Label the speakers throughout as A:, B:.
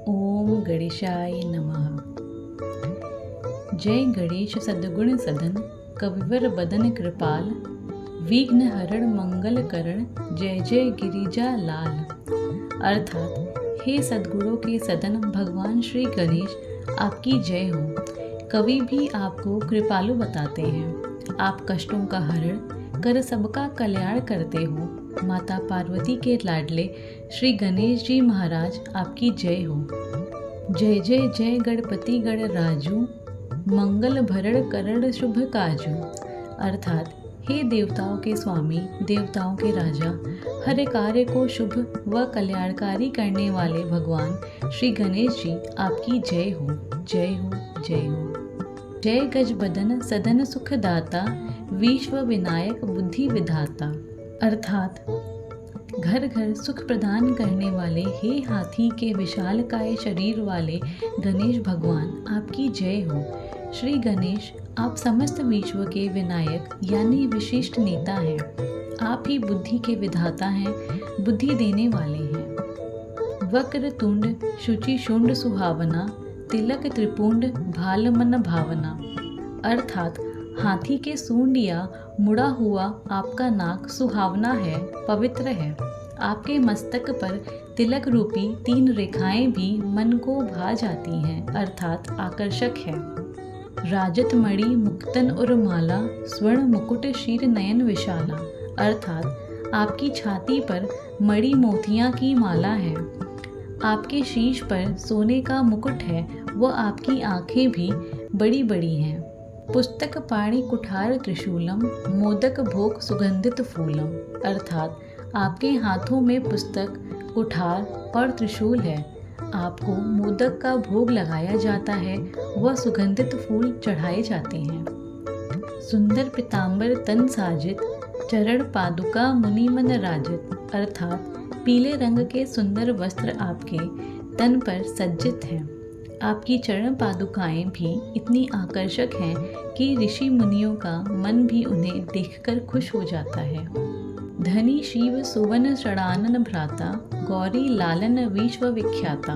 A: ओम गणेशाय नमः। जय गणेश सद्गुण सदन, कविवर बदन कृपाल, विघ्न हरण मंगल करण, जय जय गिरिजा लाल। अर्थात हे सद्गुणों के सदन भगवान श्री गणेश, आपकी जय हो। कवि भी आपको कृपालु बताते हैं। आप कष्टों का हरण कर सबका कल्याण करते हो। माता पार्वती के लाडले श्री गणेश जी महाराज, आपकी जय हो। जय जय जय गणपति गणराजू, मंगल भरण करण शुभ काजू। अर्थात हे देवताओं के स्वामी, देवताओं के राजा, हर कार्य को शुभ व कल्याणकारी करने वाले भगवान श्री गणेश जी, आपकी जय हो, जय हो, जय हो। जय गजबदन सदन सुखदाता, विश्व विनायक बुद्धि विधाता। अर्थात घर घर सुख प्रदान करने वाले हे हाथी के विशालकाय शरीर वाले गणेश भगवान, आपकी जय हो। श्री गणेश, आप समस्त विश्व के विनायक यानी विशिष्ट नेता हैं। आप ही बुद्धि के विधाता हैं, बुद्धि देने वाले हैं। वक्र तुंड शुचि शुंड सुहावना, तिलक त्रिपुंड भाल मन भावना। अर्थात हाथी के सूंड या मुड़ा हुआ आपका नाक सुहावना है, पवित्र है। आपके मस्तक पर तिलक रूपी 3 रेखाएं भी मन को भा जाती हैं, अर्थात आकर्षक है। राजत मणि मुक्तन और माला, स्वर्ण मुकुट शीर नयन विशाला। अर्थात आपकी छाती पर मणि मोतियां की माला है। आपके शीश पर सोने का मुकुट है व आपकी आंखें भी बड़ी बड़ी हैं। पुस्तक पाणि कुठार त्रिशूलम, मोदक भोग सुगंधित फूलम। अर्थात आपके हाथों में पुस्तक, कुठार और त्रिशूल है। आपको मोदक का भोग लगाया जाता है व सुगंधित फूल चढ़ाए जाते हैं। सुंदर पीतांबर तन साजित, चरण पादुका मुनि मन राजित। अर्थात पीले रंग के सुंदर वस्त्र आपके तन पर सज्जित हैं। आपकी चरण पादुकाएं भी इतनी आकर्षक हैं कि ऋषि मुनियों का मन भी उन्हें देखकर खुश हो जाता है। धनी शिव सुवन षडानन भ्राता, गौरी लालन विश्व विख्याता।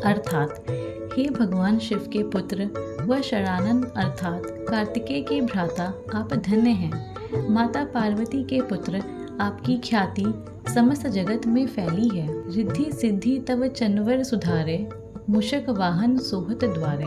A: अर्थात हे भगवान शिव के पुत्र व षडानन अर्थात कार्तिकेय के भ्राता, आप धन्य हैं। माता पार्वती के पुत्र, आपकी ख्याति समस्त जगत में फैली है। रिद्धि सिद्धि तव चनवर सुधारे, मूषक वाहन सोहत द्वारे।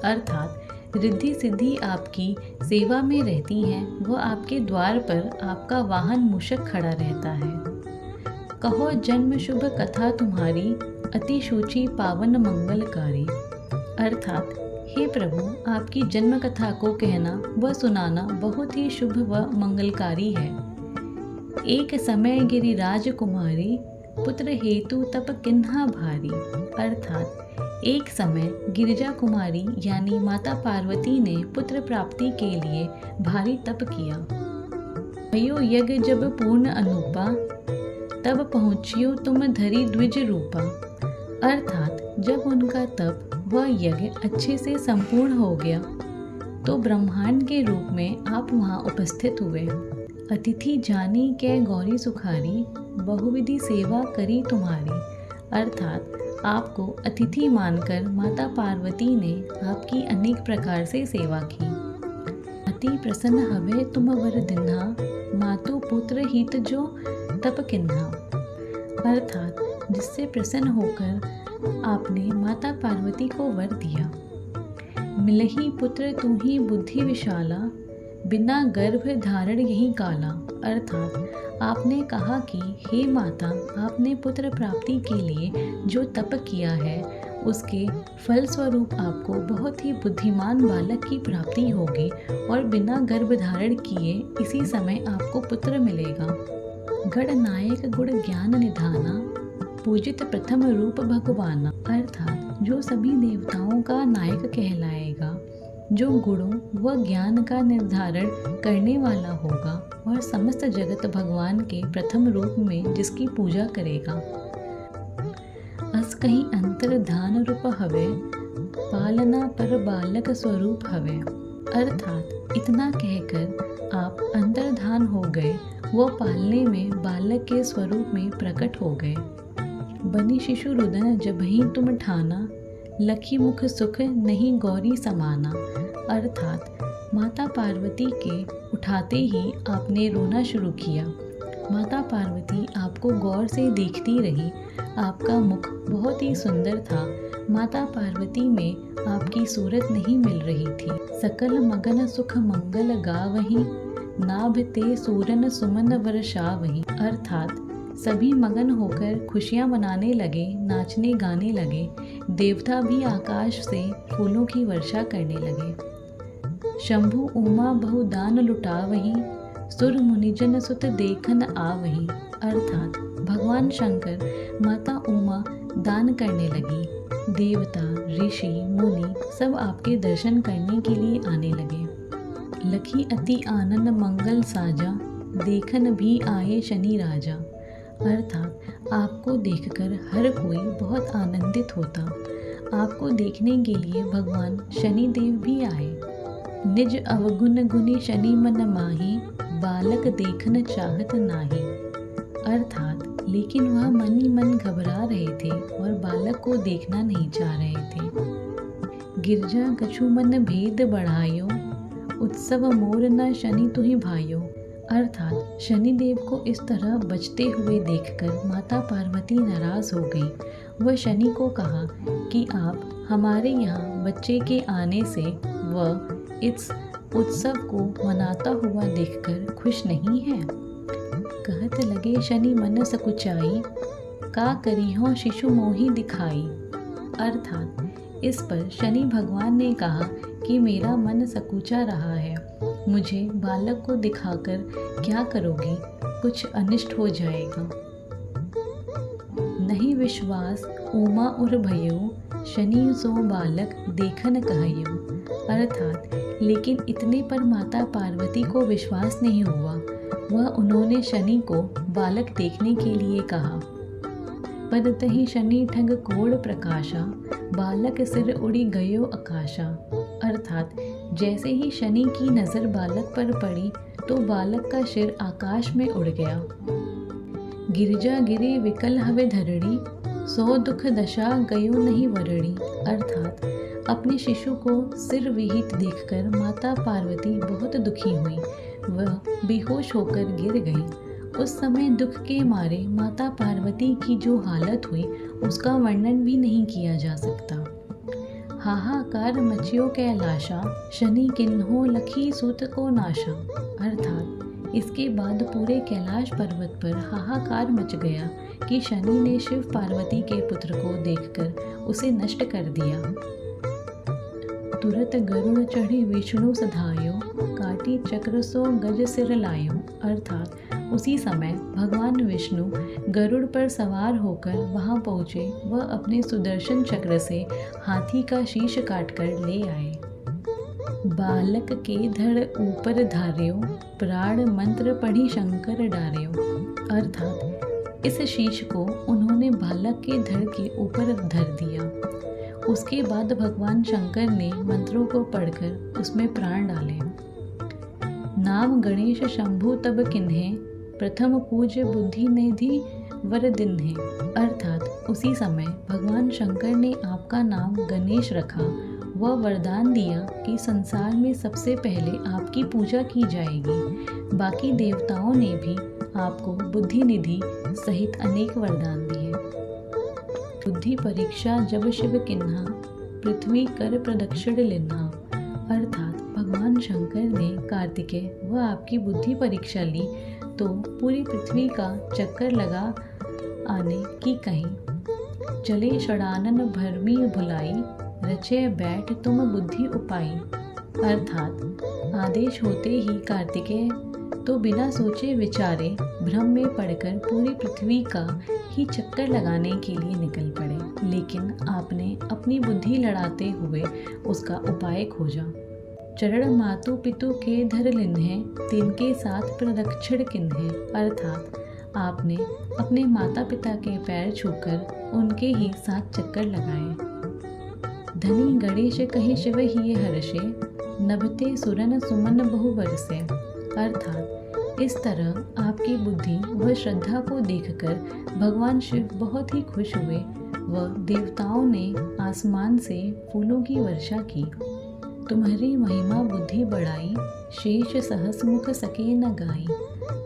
A: अर्थात रिद्धि सिद्धि आपकी सेवा में रहती हैं व आपके द्वार पर आपका वाहन मूषक खड़ा रहता है। कहो जन्म शुभ कथा तुम्हारी, अति शुचि पावन मंगलकारी। अर्थात हे प्रभु, आपकी जन्म कथा को कहना व सुनाना बहुत ही शुभ व मंगलकारी है। एक समय गिरिराज कुमारी, पुत्र हेतु तप किन्हा भारी। अर्थात एक समय गिरिजा कुमारी यानी माता पार्वती ने पुत्र प्राप्ति के लिए भारी तप किया। भयो यज्ञ जब पूर्ण अनुपा, तब पहुँचियो तुम धरी द्विज रूपा। अर्थात जब उनका तप व यज्ञ अच्छे से संपूर्ण हो गया तो ब्रह्मांड के रूप में आप वहाँ उपस्थित हुए। अतिथि जानी कै गौरी सुखारी, बहुविधि सेवा करी तुम्हारी। अर्थात आपको अतिथि मानकर माता पार्वती ने आपकी अनेक प्रकार से सेवा की। अति प्रसन्न हवे तुम वर दिन्हा, मातु पुत्र हित जो तप किन्हा। अर्थात जिससे प्रसन्न होकर आपने माता पार्वती को वर दिया। मिलही पुत्र तुम्ही बुद्धि विशाला, बिना गर्भ धारण यही काला। अर्थात आपने कहा कि हे माता, आपने पुत्र प्राप्ति के लिए जो तप किया है उसके फल स्वरूप आपको बहुत ही बुद्धिमान बालक की प्राप्ति होगी और बिना गर्भ धारण किए इसी समय आपको पुत्र मिलेगा। गणनायक गुण ज्ञान निधाना, पूजित प्रथम रूप भगवाना। अर्थात जो सभी देवताओं का नायक कहलाएगा, जो गुणों व ज्ञान का निर्धारण करने वाला होगा और समस्त जगत भगवान के प्रथम रूप में जिसकी पूजा करेगा। अस कहीं अंतर्धान रूप हवे, पालना पर बालक स्वरूप हवे। अर्थात इतना कहकर आप अंतर्धान हो गए, वो पालने में बालक के स्वरूप में प्रकट हो गए। बनी शिशु रुदन जबहि तुम ठाना, लखी मुख सुख नहीं गौरी समाना। अर्थात माता पार्वती के उठाते ही आपने रोना शुरू किया। माता पार्वती आपको गौर से देखती रही। आपका मुख बहुत ही सुंदर था। माता पार्वती में आपकी सूरत नहीं मिल रही थी। सकल मगन सुख मंगल गावहीं, नाभ ते सूरन सुमन वर्षावहीं। अर्थात सभी मगन होकर खुशियाँ मनाने लगे, नाचने गाने लगे। देवता भी आकाश से फूलों की वर्षा करने लगे। शंभु उमा बहुदान लुटावहीं, सुर मुनिजन सुत देखन आवहीं। अर्थात भगवान शंकर माता उमा दान करने लगी। देवता, ऋषि, मुनि सब आपके दर्शन करने के लिए आने लगे। लखी अति आनंद मंगल साजा, देखन भी आए शनि राजा। अर्थात आपको देखकर हर कोई बहुत आनंदित होता। आपको देखने के लिए भगवान शनि देव भी आए। निज अवगुण गुनी शनि मन माही, बालक देखन चाहत नाही। अर्थात लेकिन वह मन ही मन घबरा रहे थे और बालक को देखना नहीं चाह रहे थे। गिरजा कछु मन भेद बढ़ायो, उत्सव मोर न शनि तुहि भायो। अर्थात शनिदेव को इस तरह बचते हुए देखकर माता पार्वती नाराज हो गई। वह शनि को कहा कि आप हमारे यहाँ बच्चे के आने से व इस उत्सव को मनाता हुआ देखकर खुश नहीं है। कहत लगे शनि मन सकुचाई, का करिहो शिशु मोहि दिखाई। अर्थात इस पर शनि भगवान ने कहा कि मेरा मन सकुचा रहा है, मुझे बालक को दिखाकर क्या करोगी, कुछ अनिष्ट हो जाएगा। नहीं विश्वास उमा उर भयो, शनि सो बालक देखन कहयो। अर्थात लेकिन इतने पर माता पार्वती को विश्वास नहीं हुआ। वह उन्होंने शनि को बालक देखने के लिए कहा। पद तहि शनि ठग कोड़ प्रकाशा, बालक सिर उड़ी गयो आकाशा। अर्थात जैसे ही शनि की नज़र बालक पर पड़ी तो बालक का सिर आकाश में उड़ गया। गिरजा गिरी विकल हवे धरणी, सो दुख दशा गयो नहीं वरणी। अर्थात अपने शिशु को सिर विहित देखकर माता पार्वती बहुत दुखी हुई। वह बेहोश होकर गिर गई। उस समय दुख के मारे माता पार्वती की जो हालत हुई उसका वर्णन भी नहीं किया जा सकता। हाहाकार मचियो कैलाशा, शनि किन्हो लखी सूत को नाशा। अर्थात इसके बाद पूरे कैलाश पर्वत पर हाहाकार मच गया कि शनि ने शिव पार्वती के पुत्र को देखकर उसे नष्ट कर दिया। तुरत गरुड़ चढ़ी विष्णु सधायो, काटी चक्र सो गज सिर लायो। अर्थात उसी समय भगवान विष्णु गरुड़ पर सवार होकर वहां पहुँचे। वह अपने सुदर्शन चक्र से हाथी का शीश काटकर ले आए। बालक के धड़ ऊपर धार्यो, प्राण मंत्र पढ़ी शंकर डार्यो। अर्थात इस शीश को उन्होंने बालक के धड़ के ऊपर धर दिया। उसके बाद भगवान शंकर ने मंत्रों को पढ़कर उसमें प्राण डाले। नाम गणेश शंभु तब किन्हे, प्रथम पूज्य बुद्धि निधि वर दिन्हे। अर्थात उसी समय भगवान शंकर ने आपका नाम गणेश रखा। वह वरदान दिया कि संसार में सबसे पहले आपकी पूजा की जाएगी। बाकी देवताओं ने भी आपको बुद्धि निधि सहित अनेक वरदान दिए। बुद्धि परीक्षा जब शिव किन्हा, पृथ्वी कर प्रदक्षिण लिन्हा। अर्थात भगवान शंकर ने कार्तिकेय वह आपकी बुद्धि परीक्षा ली तो पूरी पृथ्वी का चक्कर लगा आने की कही। चले षडानन भरमी भुलाई, रचे बैठ तुम बुद्धि उपाई। अर्थात आदेश होते ही कार्तिकेय तो बिना सोचे विचारे भ्रम में पड़कर पूरी पृथ्वी का ही चक्कर लगाने के लिए निकल पड़े। लेकिन आपने अपनी बुद्धि लड़ाते हुए उसका उपाय खोजा। चरण मातु पितु के धर लिन्हे, तिनके साथ प्रदक्षिण किन्हे। अर्थात आपने अपने माता पिता के पैर छूकर उनके ही साथ चक्कर लगाए। धनी गणेश कहे शिव ही हर्षे, नभते सुरन सुमन बहु बरसे। अर्थात इस तरह आपकी बुद्धि व श्रद्धा को देखकर भगवान शिव बहुत ही खुश हुए व देवताओं ने आसमान से फूलों की वर्षा की। तुम्हारी महिमा बुद्धि बढ़ाई, शेष सहस मुख सके न गाई।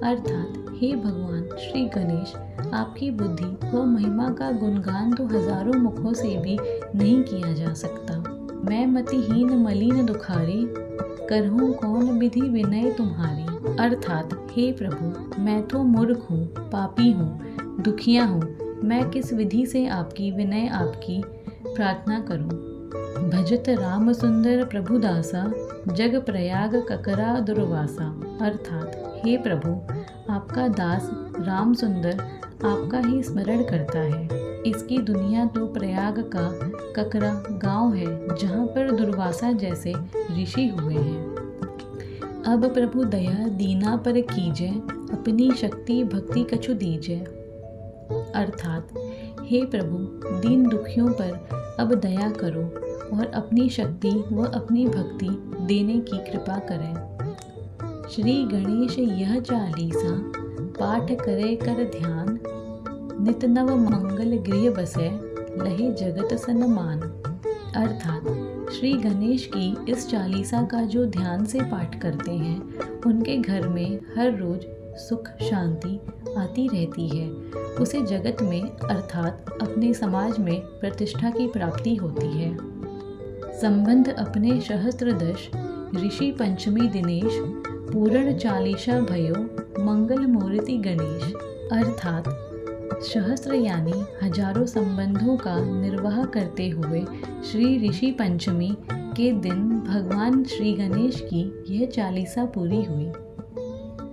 A: अर्थात हे भगवान श्री गणेश, आपकी बुद्धि व महिमा का गुणगान तो हजारों मुखों से भी नहीं किया जा सकता। मैं मतिहीन मलिन दुखारी, करहूँ कौन विधि विनय तुम्हारी। अर्थात हे प्रभु, मैं तो मूर्ख हूँ, पापी हूँ, दुखिया हूँ। मैं किस विधि से आपकी विनय आपकी प्रार्थना करूँ। भजत राम सुंदर प्रभु दासा, जग प्रयाग ककरा दुर्वासा। अर्थात हे प्रभु, आपका दास राम सुंदर आपका ही स्मरण करता है। इसकी दुनिया तो प्रयाग का ककरा गांव है, जहाँ पर दुर्वासा जैसे ऋषि हुए हैं। अब प्रभु दया दीना पर कीजय, अपनी शक्ति भक्ति कछु दीजय। अर्थात हे प्रभु, दीन दुखियों पर अब दया करो और अपनी शक्ति व अपनी भक्ति देने की कृपा करें। श्री गणेश यह चालीसा, पाठ करे कर ध्यान। नित नव मंगल गृह बसै, लहे जगत सन्मान। अर्थात श्री गणेश की इस चालीसा का जो ध्यान से पाठ करते हैं, उनके घर में हर रोज सुख शांति आती रहती है। उसे जगत में अर्थात अपने समाज में प्रतिष्ठा की प्राप्ति होती है। संबंध अपने सहस्त्रदश, ऋषि पंचमी दिनेश। पूर्ण चालीसा भयो, मंगल मूर्ति गणेश। अर्थात सहस्त्र यानी हजारों संबंधों का निर्वाह करते हुए श्री ऋषि पंचमी के दिन भगवान श्री गणेश की यह चालीसा पूरी हुई।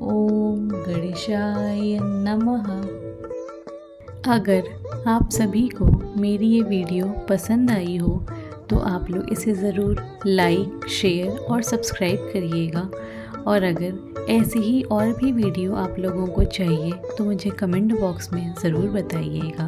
A: ओम गणेशाय नमः। अगर आप सभी को मेरी ये वीडियो पसंद आई हो तो आप लोग इसे ज़रूर लाइक, शेयर और सब्सक्राइब करिएगा। और अगर ऐसी ही और भी वीडियो आप लोगों को चाहिए तो मुझे कमेंट बॉक्स में ज़रूर बताइएगा।